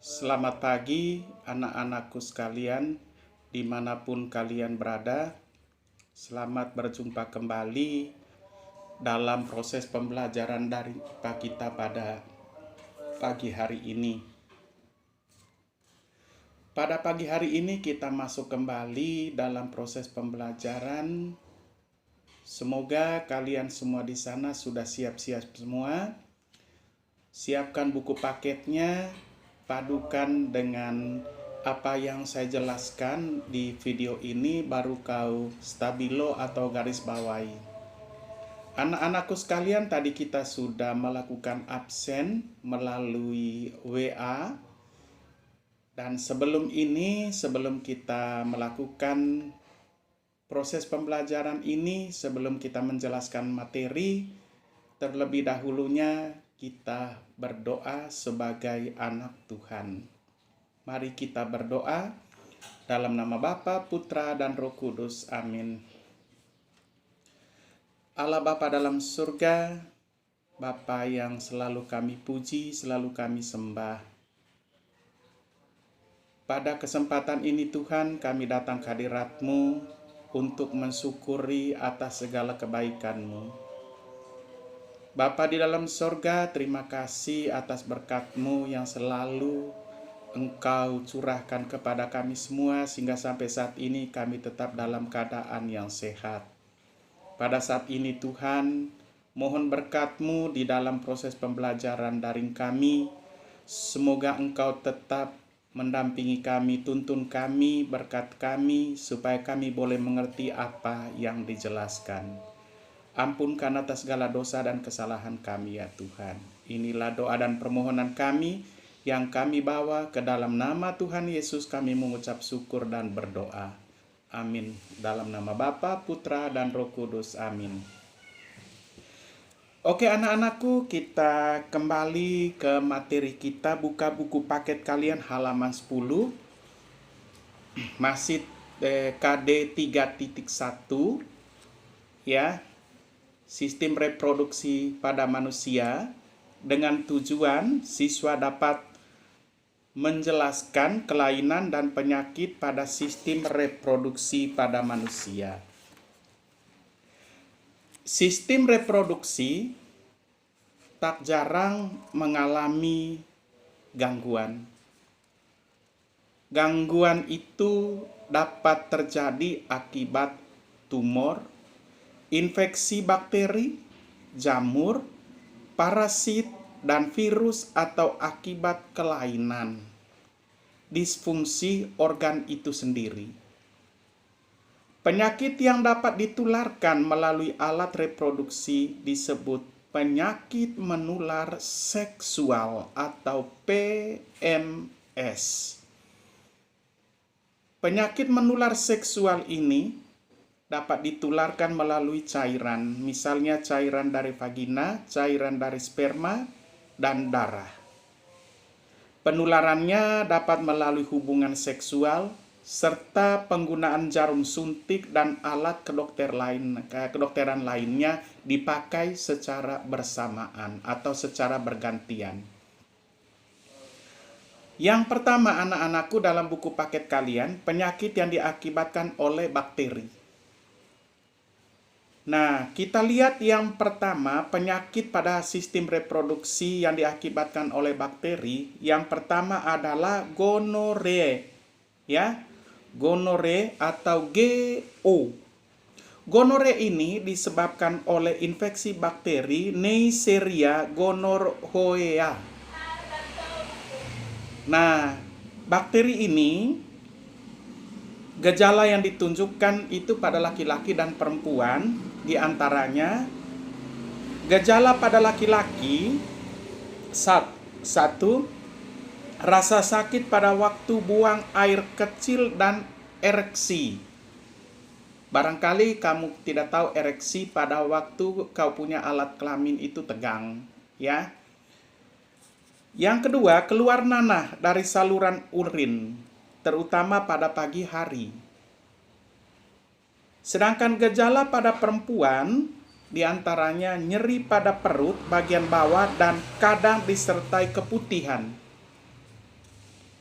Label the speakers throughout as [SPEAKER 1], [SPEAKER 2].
[SPEAKER 1] Selamat pagi anak-anakku sekalian, dimanapun kalian berada. Selamat berjumpa kembali dalam proses pembelajaran dari IPA kita pada pagi hari ini. Pada pagi hari ini kita masuk kembali dalam proses pembelajaran. Semoga kalian semua di sana sudah siap-siap semua. Siapkan buku paketnya, padukan dengan apa yang saya jelaskan di video ini, baru kau stabilo atau garis bawahi. Anak-anakku sekalian, tadi kita sudah melakukan absen melalui WA. Dan sebelum kita melakukan proses pembelajaran ini, sebelum kita menjelaskan materi, terlebih dahulunya kita berdoa sebagai anak Tuhan. Mari kita berdoa dalam nama Bapa, Putra, dan Roh Kudus. Amin. Allah Bapa dalam surga, Bapa yang selalu kami puji, selalu kami sembah. Pada kesempatan ini Tuhan, kami datang ke hadirat-Mu untuk mensyukuri atas segala kebaikan-Mu. Bapa di dalam sorga, terima kasih atas berkat-Mu yang selalu Engkau curahkan kepada kami semua, sehingga sampai saat ini kami tetap dalam keadaan yang sehat. Pada saat ini Tuhan, mohon berkat-Mu di dalam proses pembelajaran daring kami. Semoga Engkau tetap mendampingi kami, tuntun kami, berkat kami, supaya kami boleh mengerti apa yang dijelaskan. Ampunkan atas segala dosa dan kesalahan kami ya Tuhan. Inilah doa dan permohonan kami yang kami bawa ke dalam nama Tuhan Yesus, kami mengucap syukur dan berdoa. Amin. Dalam nama Bapa, Putra, dan Roh Kudus. Amin. Oke anak-anakku, kita kembali ke materi kita. Buka buku paket kalian halaman 10. Masih KD 3.1 ya. Sistem reproduksi pada manusia, dengan tujuan siswa dapat menjelaskan kelainan dan penyakit pada sistem reproduksi pada manusia. Sistem reproduksi tak jarang mengalami gangguan. Gangguan itu dapat terjadi akibat tumor, infeksi bakteri, jamur, parasit, dan virus, atau akibat kelainan, disfungsi organ itu sendiri. Penyakit yang dapat ditularkan melalui alat reproduksi disebut penyakit menular seksual atau PMS. Penyakit menular seksual ini dapat ditularkan melalui cairan, misalnya cairan dari vagina, cairan dari sperma, dan darah. Penularannya dapat melalui hubungan seksual, serta penggunaan jarum suntik dan alat kedokteran lainnya dipakai secara bersamaan atau secara bergantian. Yang pertama anak-anakku, dalam buku paket kalian, penyakit yang diakibatkan oleh bakteri. Nah, kita lihat yang pertama, penyakit pada sistem reproduksi yang diakibatkan oleh bakteri. Yang pertama adalah gonore, ya, gonore atau GO. Gonore ini disebabkan oleh infeksi bakteri Neisseria gonorrhoeae. Nah, bakteri ini, gejala yang ditunjukkan itu pada laki-laki dan perempuan. Di antaranya, gejala pada laki-laki, satu, rasa sakit pada waktu buang air kecil dan ereksi. Barangkali kamu tidak tahu ereksi pada waktu kau punya alat kelamin itu tegang, ya. Yang kedua, keluar nanah dari saluran urin, terutama pada pagi hari. Sedangkan gejala pada perempuan diantaranya nyeri pada perut bagian bawah dan kadang disertai keputihan.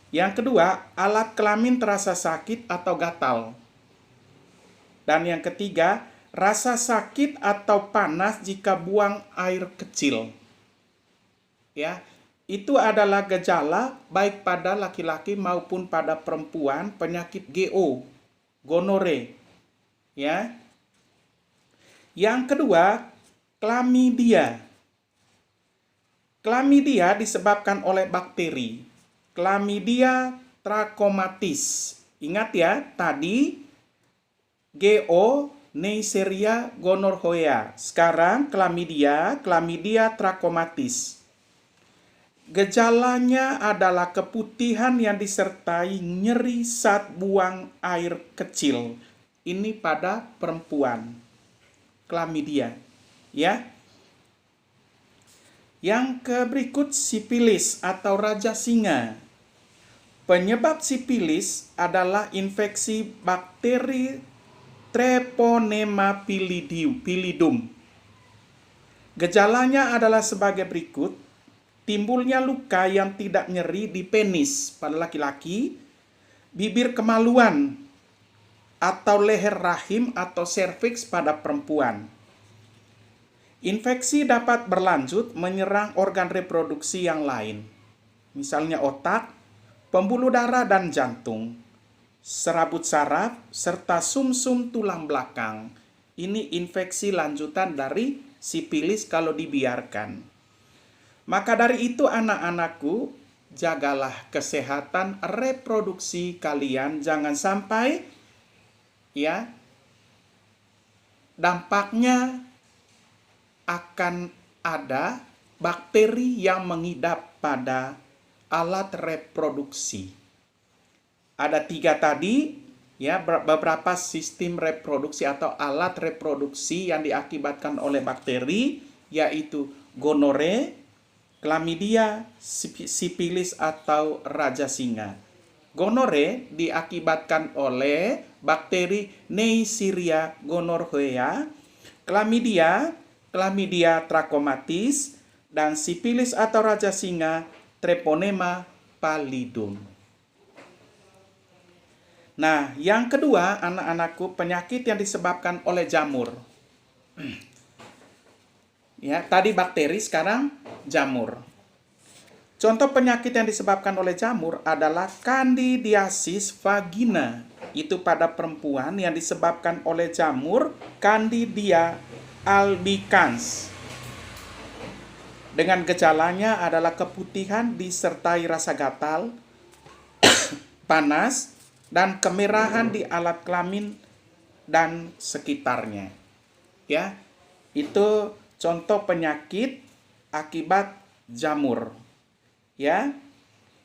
[SPEAKER 1] Yang kedua, alat kelamin terasa sakit atau gatal. Dan yang ketiga, rasa sakit atau panas jika buang air kecil. Ya, itu adalah gejala baik pada laki-laki maupun pada perempuan penyakit GO, gonore. Ya. Yang kedua, klamidia. Klamidia disebabkan oleh bakteri. Klamidia trachomatis. Ingat ya, tadi GO, Neisseria gonorrhoea. Sekarang klamidia trachomatis. Gejalanya adalah keputihan yang disertai nyeri saat buang air kecil. Ini pada perempuan. Klamidia, ya. Yang berikut sipilis atau raja singa. Penyebab sipilis adalah infeksi bakteri Treponema pallidum. Gejalanya adalah sebagai berikut: timbulnya luka yang tidak nyeri di penis pada laki-laki, bibir kemaluan atau leher rahim atau serviks pada perempuan. Infeksi dapat berlanjut menyerang organ reproduksi yang lain, misalnya otak, pembuluh darah dan jantung, serabut saraf, serta sumsum tulang belakang. Ini infeksi lanjutan dari sipilis kalau dibiarkan. Maka dari itu anak-anakku, jagalah kesehatan reproduksi kalian. Jangan sampai ya dampaknya akan ada bakteri yang mengidap pada alat reproduksi. Ada 3 tadi, ya, beberapa sistem reproduksi atau alat reproduksi yang diakibatkan oleh bakteri, yaitu gonore, klamidia, sipilis atau raja singa. Gonore diakibatkan oleh bakteri Neisseria gonorrhoea, klamidia trachomatis, dan sipilis atau raja singa Treponema pallidum. Nah, yang kedua, anak-anakku, penyakit yang disebabkan oleh jamur. Ya, tadi bakteri, sekarang jamur. Contoh penyakit yang disebabkan oleh jamur adalah Candidiasis vagina. Itu pada perempuan yang disebabkan oleh jamur Candidia albicans. Dengan gejalanya adalah keputihan disertai rasa gatal, panas, dan kemerahan di alat kelamin dan sekitarnya. Ya, itu contoh penyakit akibat jamur. Ya,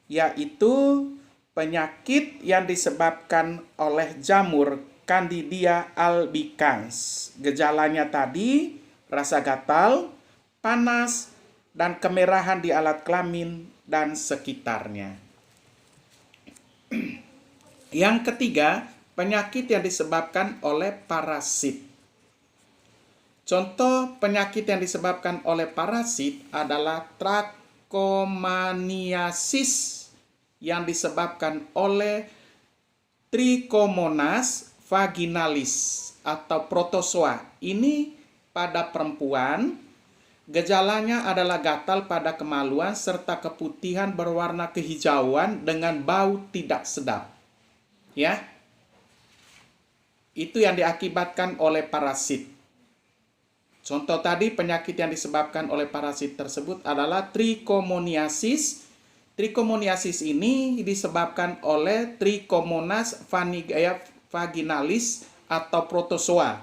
[SPEAKER 1] yaitu penyakit yang disebabkan oleh jamur Candidia albicans. Gejalanya tadi rasa gatal, panas, dan kemerahan di alat kelamin dan sekitarnya. Yang ketiga, penyakit yang disebabkan oleh parasit. Contoh penyakit yang disebabkan oleh parasit adalah trichomoniasis yang disebabkan oleh Trichomonas vaginalis atau protozoa. Ini pada perempuan, gejalanya adalah gatal pada kemaluan serta keputihan berwarna kehijauan dengan bau tidak sedap. Ya. Itu yang diakibatkan oleh parasit. Contoh tadi penyakit yang disebabkan oleh parasit tersebut adalah trichomoniasis. Trichomoniasis ini disebabkan oleh Trichomonas vaginalis atau protozoa.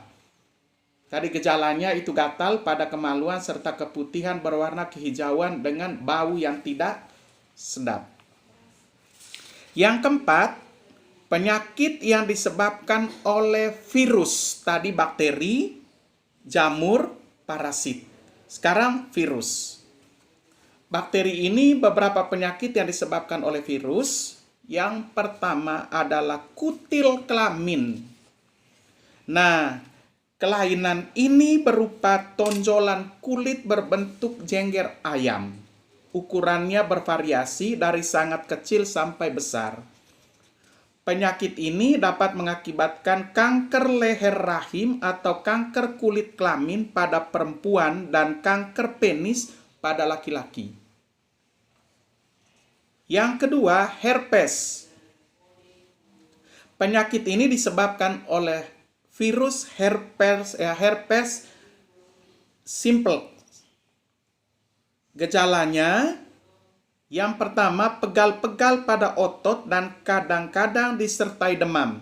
[SPEAKER 1] Tadi gejalanya itu gatal pada kemaluan serta keputihan berwarna kehijauan dengan bau yang tidak sedap. Yang keempat, penyakit yang disebabkan oleh virus. Tadi bakteri, jamur, parasit. Sekarang virus. Bakteri ini beberapa penyakit yang disebabkan oleh virus. Yang pertama adalah kutil kelamin. Nah, kelainan ini berupa tonjolan kulit berbentuk jengger ayam. ukurannya bervariasi dari sangat kecil sampai besar. Penyakit ini dapat mengakibatkan kanker leher rahim atau kanker kulit kelamin pada perempuan dan kanker penis pada laki-laki. Yang kedua, herpes. Penyakit ini disebabkan oleh virus herpes simplex. Gejalanya, yang pertama, pegal-pegal pada otot dan kadang-kadang disertai demam.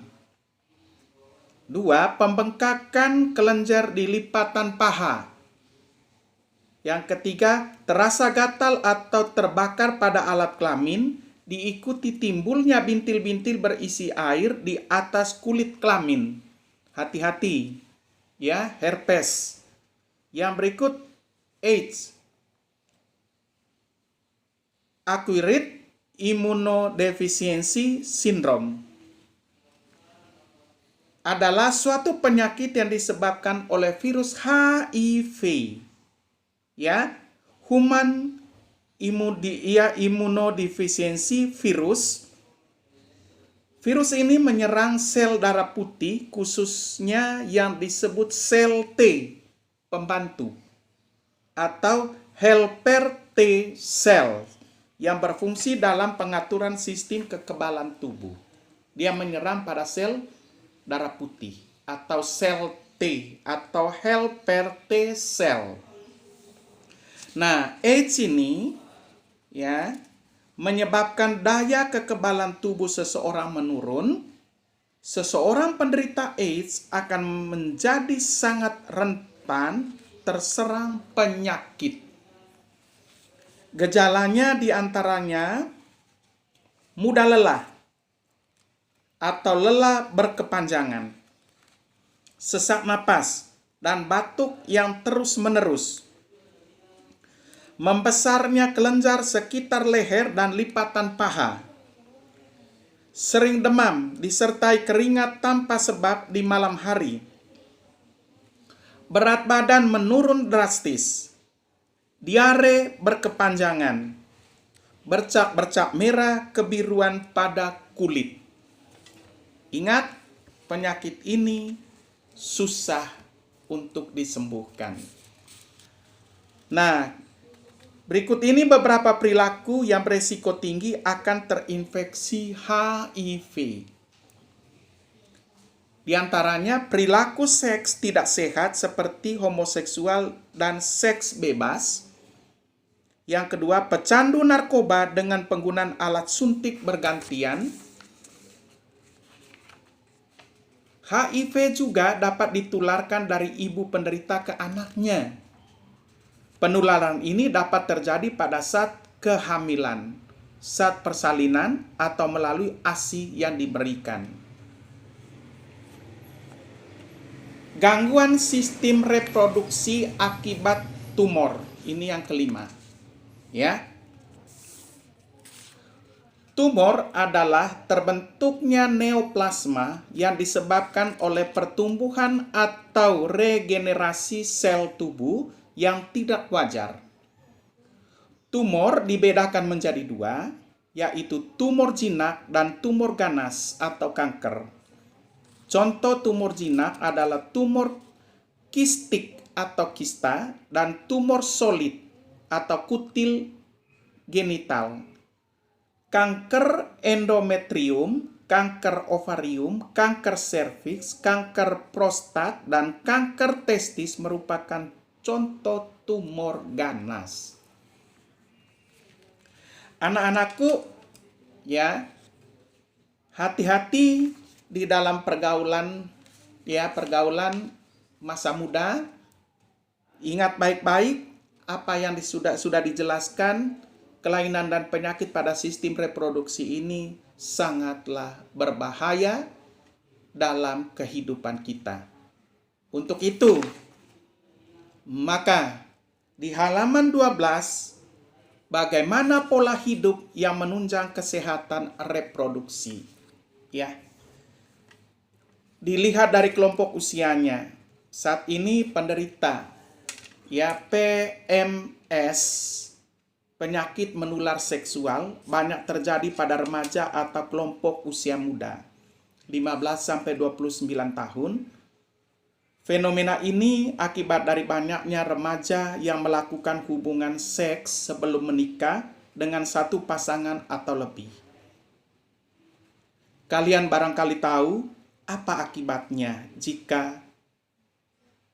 [SPEAKER 1] 2. Pembengkakan kelenjar di lipatan paha. Yang ketiga, terasa gatal atau terbakar pada alat kelamin, diikuti timbulnya bintil-bintil berisi air di atas kulit kelamin. Hati-hati, ya, herpes. Yang berikut, AIDS. Acquired Immunodeficiency Syndrome adalah suatu penyakit yang disebabkan oleh virus HIV, ya, Human Immunodeficiency Virus. Virus ini menyerang sel darah putih, khususnya yang disebut sel T pembantu atau helper T cell, yang berfungsi dalam pengaturan sistem kekebalan tubuh. Dia menyerang pada sel darah putih atau sel T atau helper T cell. Nah, AIDS ini, ya, menyebabkan daya kekebalan tubuh seseorang menurun. Seseorang penderita AIDS akan menjadi sangat rentan terserang penyakit. Gejalanya diantaranya mudah lelah atau lelah berkepanjangan, sesak napas, dan batuk yang terus-menerus. Membesarnya kelenjar sekitar leher dan lipatan paha. Sering demam disertai keringat tanpa sebab di malam hari. Berat badan menurun drastis. Diare berkepanjangan, bercak-bercak merah kebiruan pada kulit. Ingat, penyakit ini susah untuk disembuhkan. Nah, berikut ini beberapa perilaku yang beresiko tinggi akan terinfeksi HIV. Di antaranya perilaku seks tidak sehat seperti homoseksual dan seks bebas. Yang kedua, pecandu narkoba dengan penggunaan alat suntik bergantian. HIV juga dapat ditularkan dari ibu penderita ke anaknya. Penularan ini dapat terjadi pada saat kehamilan, saat persalinan, atau melalui ASI yang diberikan. Gangguan sistem reproduksi akibat tumor. Ini yang kelima. Ya. Tumor adalah terbentuknya neoplasma yang disebabkan oleh pertumbuhan atau regenerasi sel tubuh yang tidak wajar. Tumor dibedakan menjadi dua, yaitu tumor jinak dan tumor ganas atau kanker. Contoh tumor jinak adalah tumor kistik atau kista dan tumor solid atau kutil genital. Kanker endometrium, kanker ovarium, kanker serviks, kanker prostat, dan kanker testis merupakan contoh tumor ganas. Anak-anakku, ya, hati-hati di dalam pergaulan, ya, pergaulan masa muda. Ingat baik-baik apa yang sudah dijelaskan. Kelainan dan penyakit pada sistem reproduksi ini sangatlah berbahaya dalam kehidupan kita. Untuk itu, maka di halaman 12, bagaimana pola hidup yang menunjang kesehatan reproduksi. Ya. Dilihat dari kelompok usianya. Saat ini penderita, ya, PMS penyakit menular seksual banyak terjadi pada remaja atau kelompok usia muda, 15-29 tahun. Fenomena ini akibat dari banyaknya remaja yang melakukan hubungan seks sebelum menikah dengan satu pasangan atau lebih. Kalian barangkali tahu apa akibatnya jika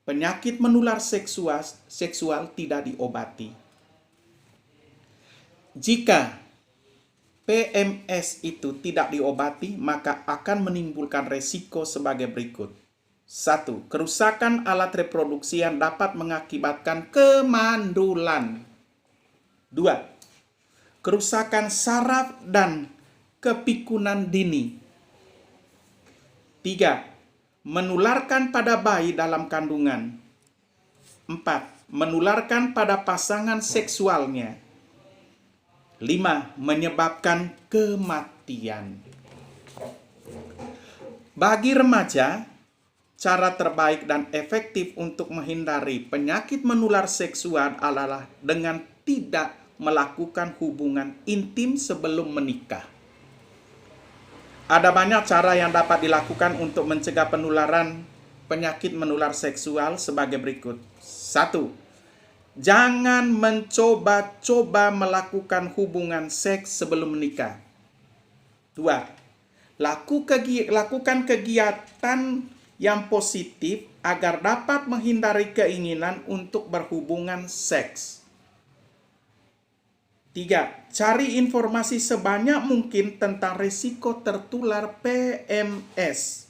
[SPEAKER 1] penyakit menular seksual tidak diobati. Jika PMS itu tidak diobati, maka akan menimbulkan resiko sebagai berikut. 1. Kerusakan alat reproduksi yang dapat mengakibatkan kemandulan. 2. Kerusakan saraf dan kepikunan dini. 3. Menularkan pada bayi dalam kandungan. 4. Menularkan pada pasangan seksualnya. 5. Menyebabkan kematian. Bagi remaja, cara terbaik dan efektif untuk menghindari penyakit menular seksual adalah dengan tidak melakukan hubungan intim sebelum menikah. Ada banyak cara yang dapat dilakukan untuk mencegah penularan penyakit menular seksual sebagai berikut. 1. Jangan mencoba-coba melakukan hubungan seks sebelum menikah. 2. Lakukan kegiatan yang positif agar dapat menghindari keinginan untuk berhubungan seks. 3. Cari informasi sebanyak mungkin tentang risiko tertular PMS.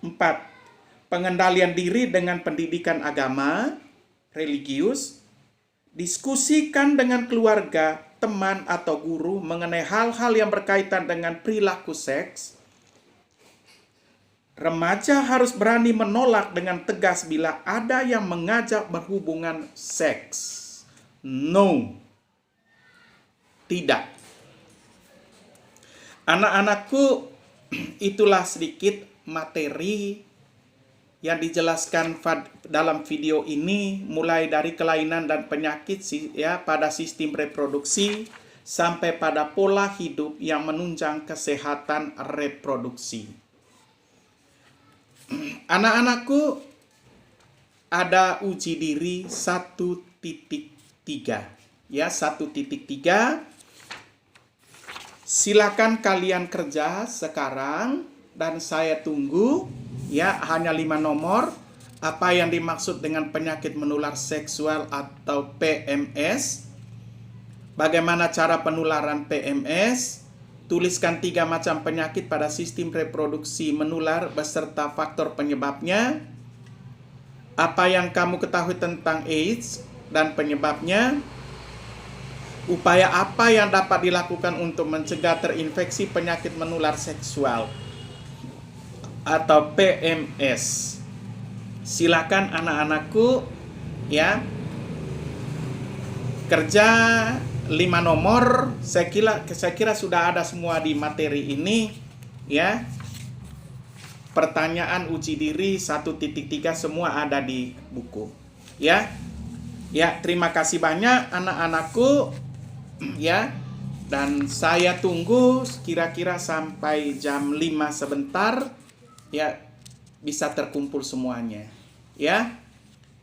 [SPEAKER 1] 4. Pengendalian diri dengan pendidikan agama, religius. Diskusikan dengan keluarga, teman, atau guru mengenai hal-hal yang berkaitan dengan perilaku seks. Remaja harus berani menolak dengan tegas bila ada yang mengajak berhubungan seks. No. Tidak. Anak-anakku, itulah sedikit materi yang dijelaskan dalam video ini, mulai dari kelainan dan penyakit pada sistem reproduksi sampai pada pola hidup yang menunjang kesehatan reproduksi. Anak-anakku, ada uji diri 1.3. Ya, 1.3. Silakan kalian kerja sekarang dan saya tunggu. Ya, hanya 5 nomor. Apa yang dimaksud dengan penyakit menular seksual atau PMS? Bagaimana cara penularan PMS? Tuliskan 3 macam penyakit pada sistem reproduksi menular beserta faktor penyebabnya. Apa yang kamu ketahui tentang AIDS dan penyebabnya? Upaya apa yang dapat dilakukan untuk mencegah terinfeksi penyakit menular seksual atau PMS. Silakan anak-anakku ya kerja 5 nomor. Saya kira sudah ada semua di materi ini ya. Pertanyaan uji diri 1.3 semua ada di buku ya. Ya, terima kasih banyak anak-anakku ya. Dan saya tunggu kira-kira sampai jam 5 sebentar. Ya, bisa terkumpul semuanya. Ya.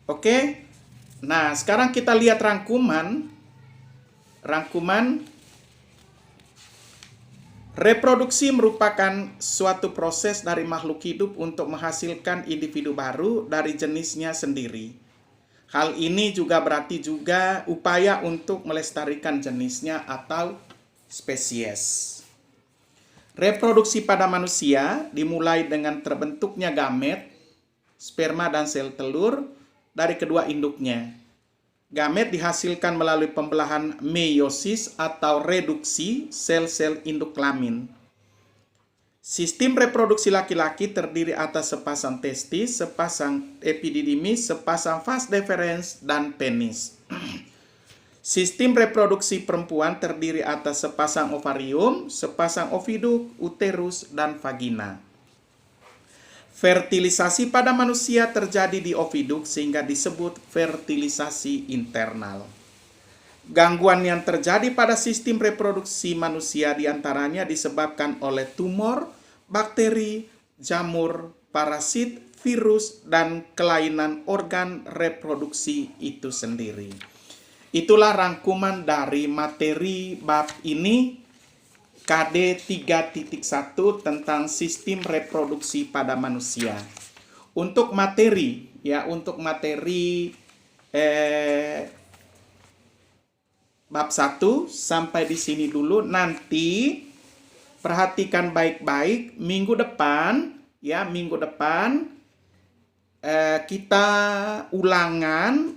[SPEAKER 1] Oke. Nah, sekarang kita lihat rangkuman. Reproduksi merupakan suatu proses dari makhluk hidup untuk menghasilkan individu baru dari jenisnya sendiri. Hal ini juga berarti juga upaya untuk melestarikan jenisnya atau spesies. Reproduksi pada manusia dimulai dengan terbentuknya gamet, sperma dan sel telur dari kedua induknya. Gamet dihasilkan melalui pembelahan meiosis atau reduksi sel-sel induk kelamin. Sistem reproduksi laki-laki terdiri atas sepasang testis, sepasang epididymis, sepasang vas deferens, dan penis. Sistem reproduksi perempuan terdiri atas sepasang ovarium, sepasang oviduk, uterus, dan vagina. Fertilisasi pada manusia terjadi di oviduk sehingga disebut fertilisasi internal. Gangguan yang terjadi pada sistem reproduksi manusia diantaranya disebabkan oleh tumor, bakteri, jamur, parasit, virus, dan kelainan organ reproduksi itu sendiri. Itulah rangkuman dari materi bab ini, KD 3.1 tentang sistem reproduksi pada manusia. Untuk materi, bab 1 sampai di sini dulu. Nanti perhatikan baik-baik minggu depan kita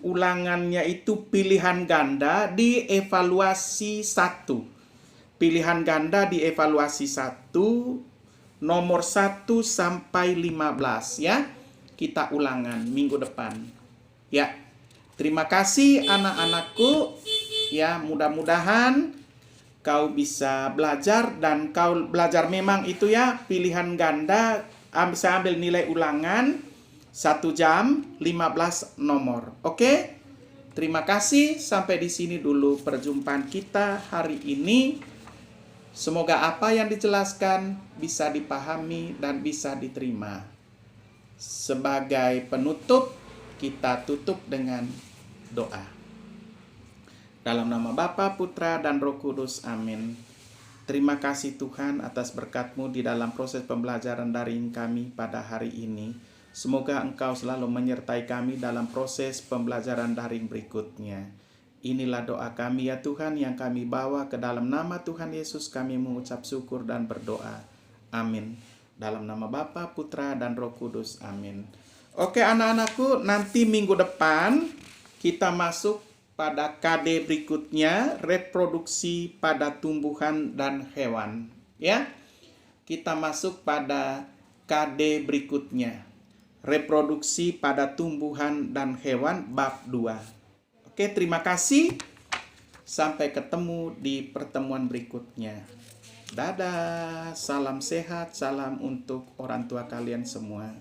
[SPEAKER 1] ulangannya itu pilihan ganda di evaluasi 1. Pilihan ganda di evaluasi 1 nomor 1 sampai 15 ya. Kita ulangan minggu depan. Ya. Terima kasih anak-anakku. Ya, mudah-mudahan kau bisa belajar, dan kau belajar memang itu ya, pilihan ganda bisa ambil nilai ulangan 1 jam 15 nomor. Oke? Terima kasih, sampai di sini dulu perjumpaan kita hari ini. Semoga apa yang dijelaskan bisa dipahami dan bisa diterima. Sebagai penutup, kita tutup dengan doa. Dalam nama Bapa, Putra, dan Roh Kudus. Amin. Terima kasih Tuhan atas berkat-Mu di dalam proses pembelajaran daring kami pada hari ini. Semoga Engkau selalu menyertai kami dalam proses pembelajaran daring berikutnya. Inilah doa kami ya Tuhan yang kami bawa ke dalam nama Tuhan Yesus, kami mengucap syukur dan berdoa. Amin. Dalam nama Bapa, Putra, dan Roh Kudus. Amin. Oke anak-anakku, nanti minggu depan kita masuk pada KD berikutnya, reproduksi pada tumbuhan dan hewan. Ya, kita masuk pada KD berikutnya, reproduksi pada tumbuhan dan hewan bab 2. Oke, terima kasih. Sampai ketemu di pertemuan berikutnya. Dadah, salam sehat, salam untuk orang tua kalian semua.